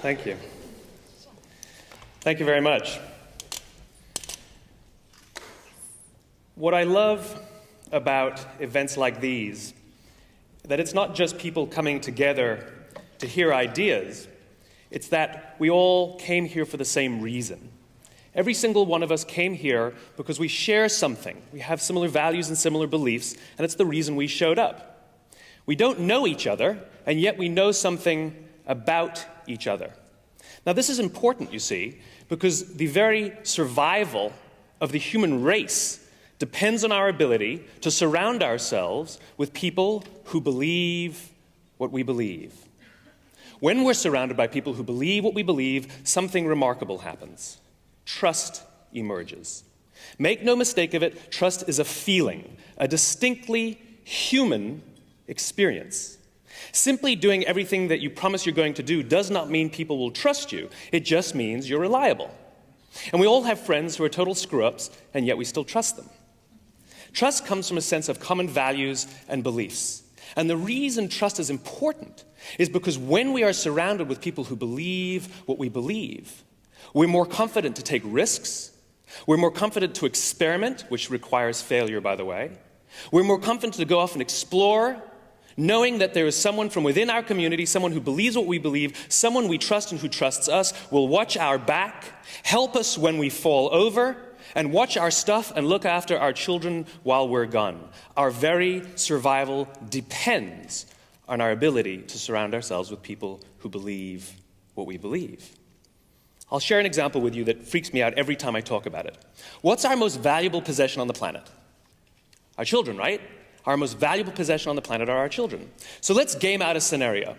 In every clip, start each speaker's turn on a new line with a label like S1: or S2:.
S1: Thank you. Thank you very much. What I love about events like these, that it's not just people coming together to hear ideas, it's that we all came here for the same reason. Every single one of us came here because we share something. We have similar values and similar beliefs, and it's the reason we showed up. We don't know each other, and yet we know something about each other. Now, this is important, you see, because the very survival of the human race depends on our ability to surround ourselves with people who believe what we believe. When we're surrounded by people who believe what we believe, something remarkable happens. Trust emerges. Make no mistake of it, trust is a feeling, a distinctly human experience. Simply doing everything that you promise you're going to do does not mean people will trust you. It just means you're reliable. And we all have friends who are total screw-ups, and yet we still trust them. Trust comes from a sense of common values and beliefs. And the reason trust is important is because when we are surrounded with people who believe what we believe, we're more confident to take risks. We're more confident to experiment, which requires failure, by the way. We're more confident to go off and explore, knowing that there is someone from within our community, someone who believes what we believe, someone we trust and who trusts us, will watch our back, help us when we fall over, and watch our stuff and look after our children while we're gone. Our very survival depends on our ability to surround ourselves with people who believe what we believe. I'll share an example with you that freaks me out every time I talk about it. What's our most valuable possession on the planet? Our children, right? Our most valuable possession on the planet are our children. So let's game out a scenario.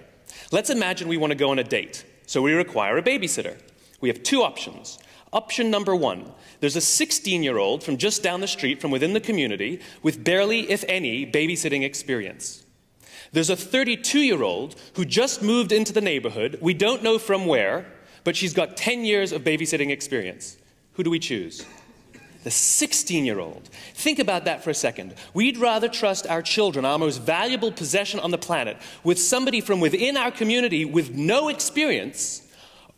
S1: Let's imagine we want to go on a date, so we require a babysitter. We have two options. Option number one, there's a 16-year-old from just down the street from within the community with barely, if any, babysitting experience. There's a 32-year-old who just moved into the neighborhood, we don't know from where, but she's got 10 years of babysitting experience. Who do we choose? The 16-year-old. Think about that for a second. We'd rather trust our children, our most valuable possession on the planet, with somebody from within our community with no experience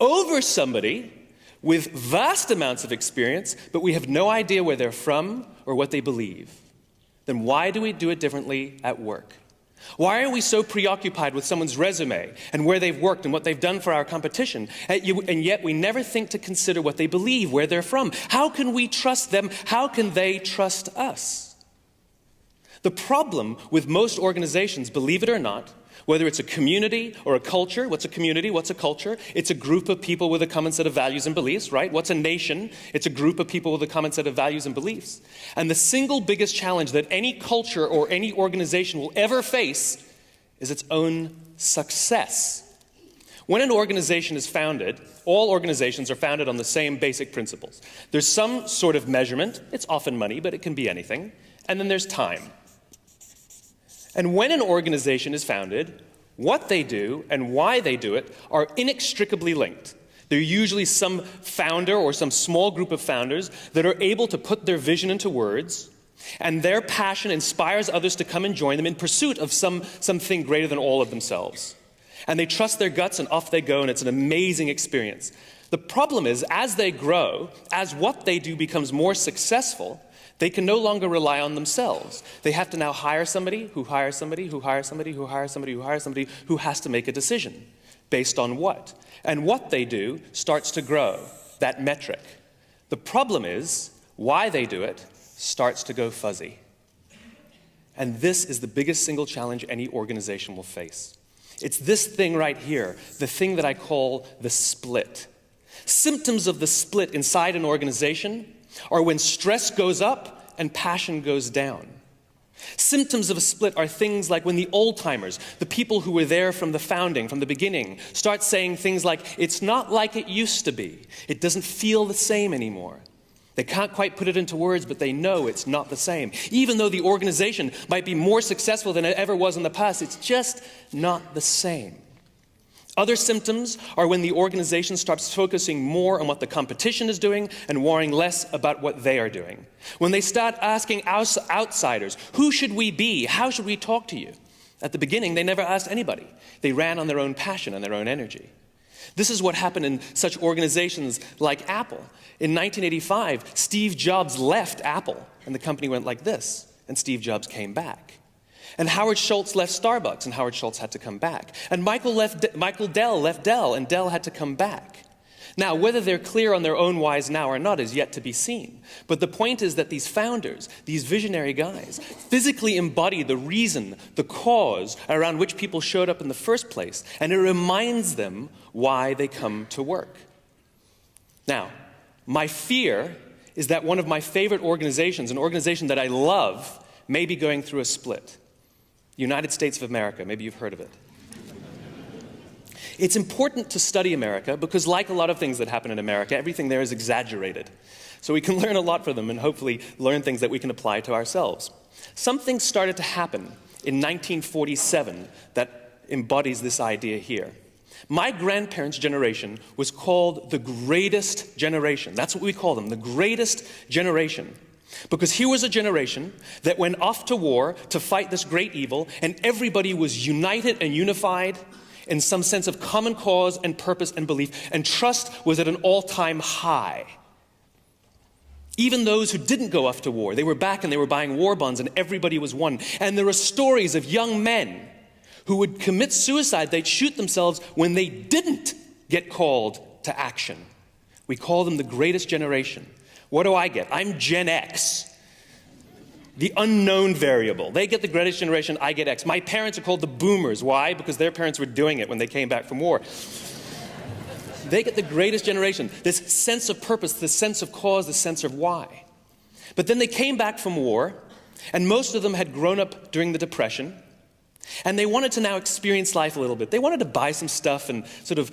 S1: over somebody with vast amounts of experience, but we have no idea where they're from or what they believe. Then why do we do it differently at work? Why are we so preoccupied with someone's resume and where they've worked and what they've done for our competition, and yet we never think to consider what they believe, where they're from? How can we trust them? How can they trust us? The problem with most organizations, believe it or not, whether it's a community or a culture, what's a community, what's a culture? It's a group of people with a common set of values and beliefs, right? What's a nation? It's a group of people with a common set of values and beliefs. And the single biggest challenge that any culture or any organization will ever face is its own success. When an organization is founded, all organizations are founded on the same basic principles. There's some sort of measurement. It's often money, but it can be anything. And then there's time. And when an organization is founded, what they do and why they do it are inextricably linked. There are usually some founder or some small group of founders that are able to put their vision into words, and their passion inspires others to come and join them in pursuit of something greater than all of themselves. And they trust their guts and off they go, and it's an amazing experience. The problem is, as they grow, as what they do becomes more successful, they can no longer rely on themselves. They have to now hire somebody who hires somebody who hires somebody who hires somebody who hires somebody who has to make a decision. Based on what? And what they do starts to grow, that metric. The problem is, why they do it starts to go fuzzy. And this is the biggest single challenge any organization will face. It's this thing right here, the thing that I call the split. Symptoms of the split inside an organization are when stress goes up and passion goes down. Symptoms of a split are things like when the old-timers, the people who were there from the founding, from the beginning, start saying things like, it's not like it used to be. It doesn't feel the same anymore. They can't quite put it into words, but they know it's not the same. Even though the organization might be more successful than it ever was in the past, it's just not the same. Other symptoms are when the organization starts focusing more on what the competition is doing and worrying less about what they are doing. When they start asking outsiders, who should we be? How should we talk to you? At the beginning, they never asked anybody. They ran on their own passion and their own energy. This is what happened in such organizations like Apple. In 1985, Steve Jobs left Apple, and the company went like this, and Steve Jobs came back. And Howard Schultz left Starbucks, and Howard Schultz had to come back. And Michael Dell left Dell, and Dell had to come back. Now, whether they're clear on their own whys now or not is yet to be seen. But the point is that these founders, these visionary guys, physically embody the reason, the cause around which people showed up in the first place, and it reminds them why they come to work. Now, my fear is that one of my favorite organizations, an organization that I love, may be going through a split. United States of America, maybe you've heard of it. It's important to study America because, like a lot of things that happen in America, everything there is exaggerated. So we can learn a lot from them and hopefully learn things that we can apply to ourselves. Something started to happen in 1947 that embodies this idea here. My grandparents' generation was called the greatest generation. That's what we call them, the greatest generation. Because here was a generation that went off to war to fight this great evil, and everybody was united and unified in some sense of common cause and purpose and belief, and trust was at an all-time high. Even those who didn't go off to war, they were back and they were buying war bonds, and everybody was one. And there are stories of young men who would commit suicide. They'd shoot themselves when they didn't get called to action. We call them the greatest generation. What do I get? I'm Gen X. The unknown variable. They get the greatest generation, I get X. My parents are called the boomers. Why? Because their parents were doing it when they came back from war. They get the greatest generation. This sense of purpose, this sense of cause, this sense of why. But then they came back from war, and most of them had grown up during the Depression, and they wanted to now experience life a little bit. They wanted to buy some stuff and sort of,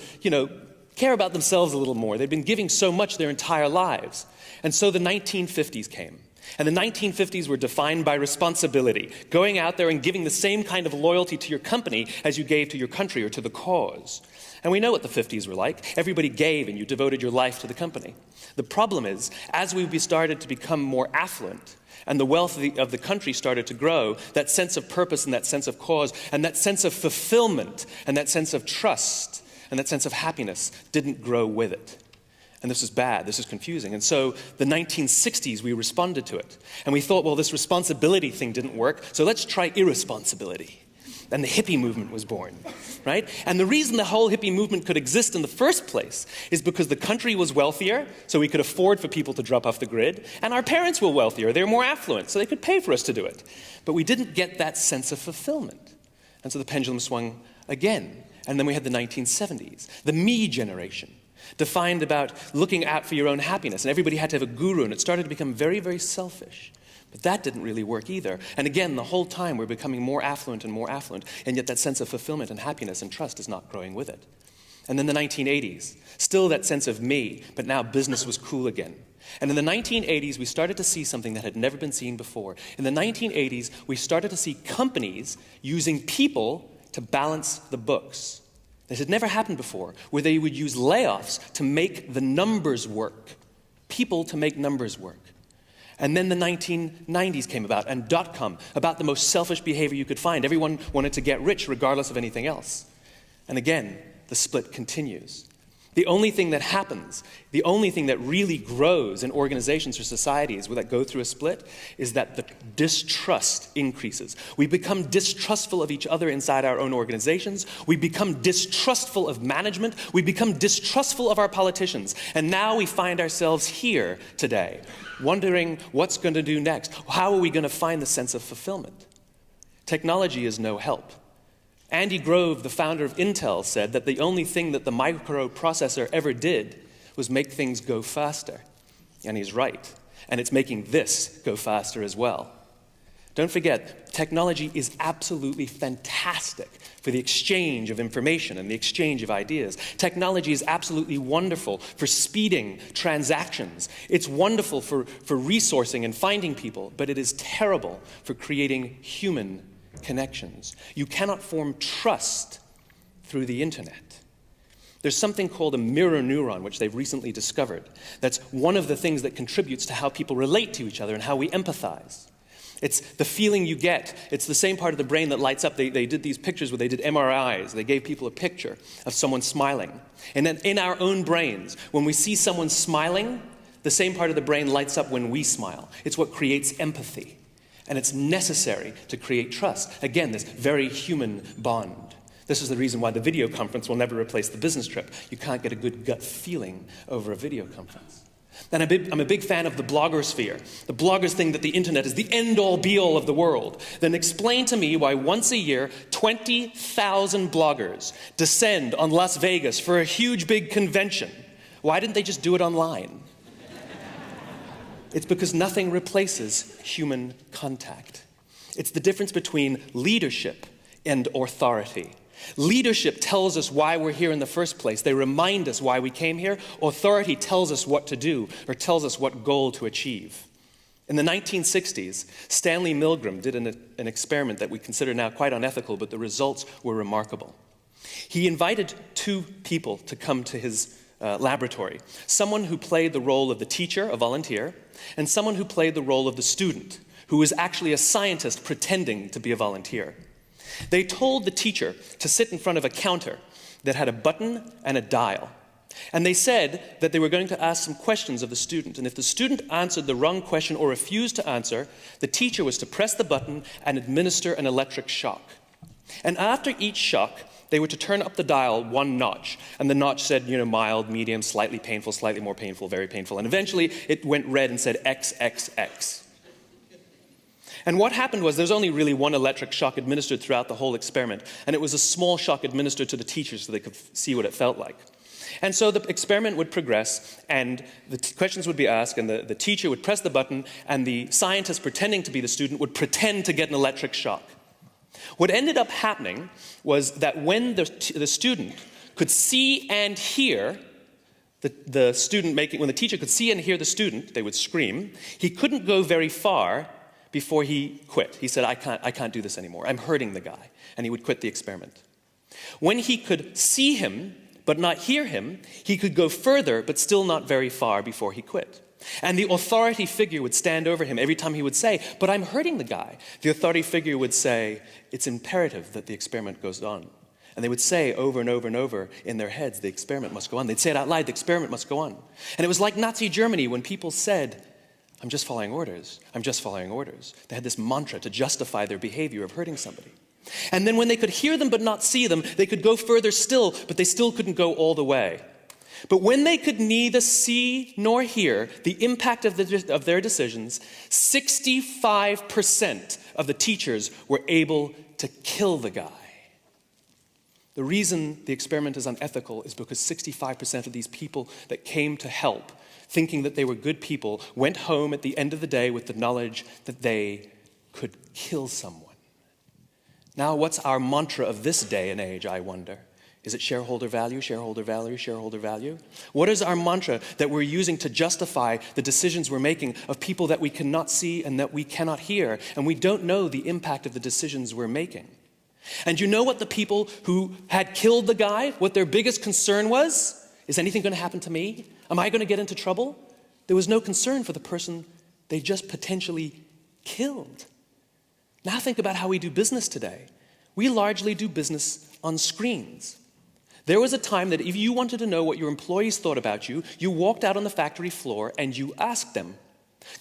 S1: care about themselves a little more. They'd been giving so much their entire lives. And so the 1950s came. And the 1950s were defined by responsibility, going out there and giving the same kind of loyalty to your company as you gave to your country or to the cause. And we know what the 50s were like. Everybody gave and you devoted your life to the company. The problem is, as we started to become more affluent and the wealth of the country started to grow, that sense of purpose and that sense of cause and that sense of fulfillment and that sense of trust and that sense of happiness didn't grow with it. And this is bad, this is confusing. And so the 1960s, we responded to it. And we thought, well, this responsibility thing didn't work, so let's try irresponsibility. And the hippie movement was born, right? And the reason the whole hippie movement could exist in the first place is because the country was wealthier, so we could afford for people to drop off the grid, and our parents were wealthier, they were more affluent, so they could pay for us to do it. But we didn't get that sense of fulfillment. And so the pendulum swung again. And then we had the 1970s, the me generation, defined about looking out for your own happiness. And everybody had to have a guru, and it started to become very, very selfish. But that didn't really work either. And again, the whole time we're becoming more affluent, and yet that sense of fulfillment and happiness and trust is not growing with it. And then the 1980s, still that sense of me, but now business was cool again. And in the 1980s, we started to see something that had never been seen before. In the 1980s, we started to see companies using people to balance the books. This had never happened before, where they would use layoffs to make the numbers work. People to make numbers work. And then the 1990s came about, and .com, about the most selfish behavior you could find. Everyone wanted to get rich regardless of anything else. And again, the split continues. The only thing that happens, the only thing that really grows in organizations or societies that go through a split is that the distrust increases. We become distrustful of each other inside our own organizations. We become distrustful of management. We become distrustful of our politicians. And now we find ourselves here today, wondering what's going to do next. How are we going to find the sense of fulfillment? Technology is no help. Andy Grove, the founder of Intel, said that the only thing that the microprocessor ever did was make things go faster. And he's right. And it's making this go faster as well. Don't forget, technology is absolutely fantastic for the exchange of information and the exchange of ideas. Technology is absolutely wonderful for speeding transactions. It's wonderful for resourcing and finding people, but it is terrible for creating human connections. You cannot form trust through the internet. There's something called a mirror neuron, which they've recently discovered. That's one of the things that contributes to how people relate to each other and how we empathize. It's the feeling you get. It's the same part of the brain that lights up. They did these pictures where they did MRIs. They gave people a picture of someone smiling. And then in our own brains, when we see someone smiling, the same part of the brain lights up when we smile. It's what creates empathy. And it's necessary to create trust. Again, this very human bond. This is the reason why the video conference will never replace the business trip. You can't get a good gut feeling over a video conference. And I'm a big fan of the blogosphere. The bloggers think that the internet is the end-all, be-all of the world. Then explain to me why once a year, 20,000 bloggers descend on Las Vegas for a huge, big convention. Why didn't they just do it online? It's because nothing replaces human contact. It's the difference between leadership and authority. Leadership tells us why we're here in the first place. They remind us why we came here. Authority tells us what to do or tells us what goal to achieve. In the 1960s, Stanley Milgram did an experiment that we consider now quite unethical, but the results were remarkable. He invited two people to come to his laboratory. Someone who played the role of the teacher, a volunteer, and someone who played the role of the student, who was actually a scientist pretending to be a volunteer. They told the teacher to sit in front of a counter that had a button and a dial. And they said that they were going to ask some questions of the student. And if the student answered the wrong question or refused to answer, the teacher was to press the button and administer an electric shock. And after each shock, they were to turn up the dial one notch. And the notch said, mild, medium, slightly painful, slightly more painful, very painful. And eventually it went red and said XXX. And what happened was there was only really one electric shock administered throughout the whole experiment. And it was a small shock administered to the teachers so they could see what it felt like. And so the experiment would progress, and the questions would be asked, and the teacher would press the button, and the scientist pretending to be the student would pretend to get an electric shock. What ended up happening was that when the student could see and hear the student when the teacher could see and hear the student, they would scream. He couldn't go very far before he quit. He said, I can't do this anymore. I'm hurting the guy. And he would quit the experiment. When he could see him, but not hear him, he could go further, but still not very far before he quit. And the authority figure would stand over him every time he would say, but I'm hurting the guy. The authority figure would say, it's imperative that the experiment goes on. And they would say over and over and over in their heads, the experiment must go on. They'd say it out loud, the experiment must go on. And it was like Nazi Germany when people said, I'm just following orders. I'm just following orders. They had this mantra to justify their behavior of hurting somebody. And then when they could hear them but not see them, they could go further still, but they still couldn't go all the way. But when they could neither see nor hear the impact of their decisions, 65% of the teachers were able to kill the guy. The reason the experiment is unethical is because 65% of these people that came to help, thinking that they were good people, went home at the end of the day with the knowledge that they could kill someone. Now, what's our mantra of this day and age, I wonder? Is it shareholder value, shareholder value, shareholder value? What is our mantra that we're using to justify the decisions we're making of people that we cannot see and that we cannot hear, and we don't know the impact of the decisions we're making? And you know what the people who had killed the guy, what their biggest concern was? Is anything going to happen to me? Am I going to get into trouble? There was no concern for the person they just potentially killed. Now think about how we do business today. We largely do business on screens. There was a time that if you wanted to know what your employees thought about you, you walked out on the factory floor and you asked them.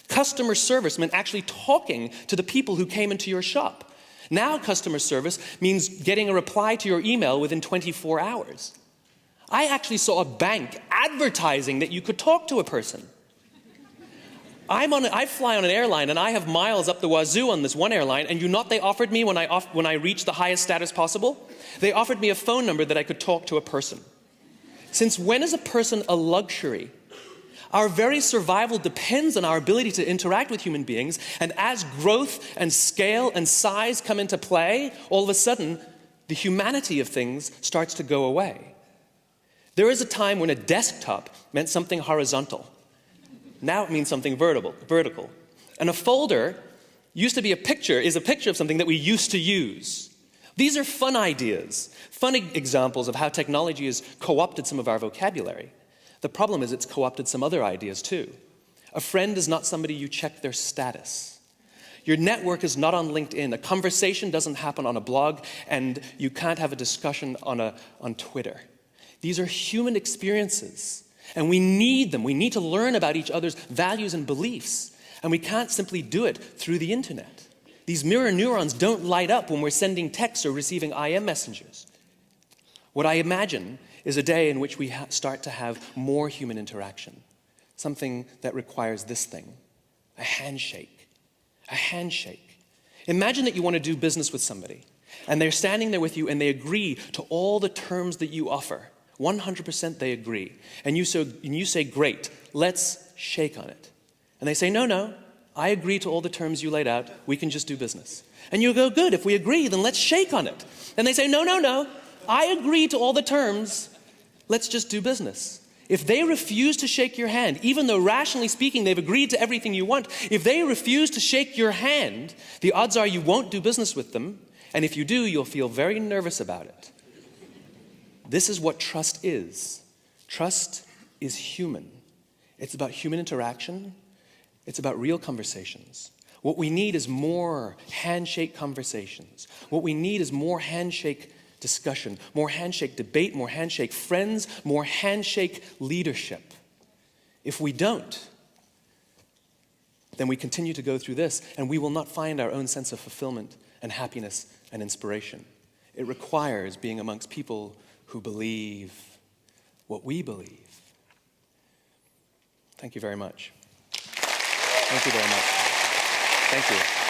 S1: Customer service meant actually talking to the people who came into your shop. Now customer service means getting a reply to your email within 24 hours. I actually saw a bank advertising that you could talk to a person. I fly on an airline and I have miles up the wazoo on this one airline, and they offered me when I reached the highest status possible, they offered me a phone number that I could talk to a person. Since when is a person a luxury? Our very survival depends on our ability to interact with human beings, and as growth and scale and size come into play, all of a sudden, the humanity of things starts to go away. There is a time when a desktop meant something horizontal. Now it means something vertical. And a folder is a picture of something that we used to use. These are fun ideas, fun examples of how technology has co-opted some of our vocabulary. The problem is it's co-opted some other ideas too. A friend is not somebody you check their status. Your network is not on LinkedIn. A conversation doesn't happen on a blog, and you can't have a discussion on Twitter. These are human experiences, and we need them. We need to learn about each other's values and beliefs, and we can't simply do it through the internet. These mirror neurons don't light up when we're sending texts or receiving IM messengers. What I imagine is a day in which we start to have more human interaction, something that requires this thing, a handshake. A handshake. Imagine that you want to do business with somebody, and they're standing there with you, and they agree to all the terms that you offer. 100% they agree. And you say, great, let's shake on it. And they say, no, I agree to all the terms you laid out. We can just do business. And you go, good, if we agree, then let's shake on it. And they say, no, I agree to all the terms. Let's just do business. If they refuse to shake your hand, even though rationally speaking they've agreed to everything you want, if they refuse to shake your hand, the odds are you won't do business with them, and if you do, you'll feel very nervous about it. This is what trust is. Trust is human. It's about human interaction. It's about real conversations. What we need is more handshake conversations. What we need is more handshake discussion, more handshake debate, more handshake friends, more handshake leadership. If we don't, then we continue to go through this, and we will not find our own sense of fulfillment and happiness and inspiration. It requires being amongst people who believe what we believe. Thank you very much. Thank you very much. Thank you.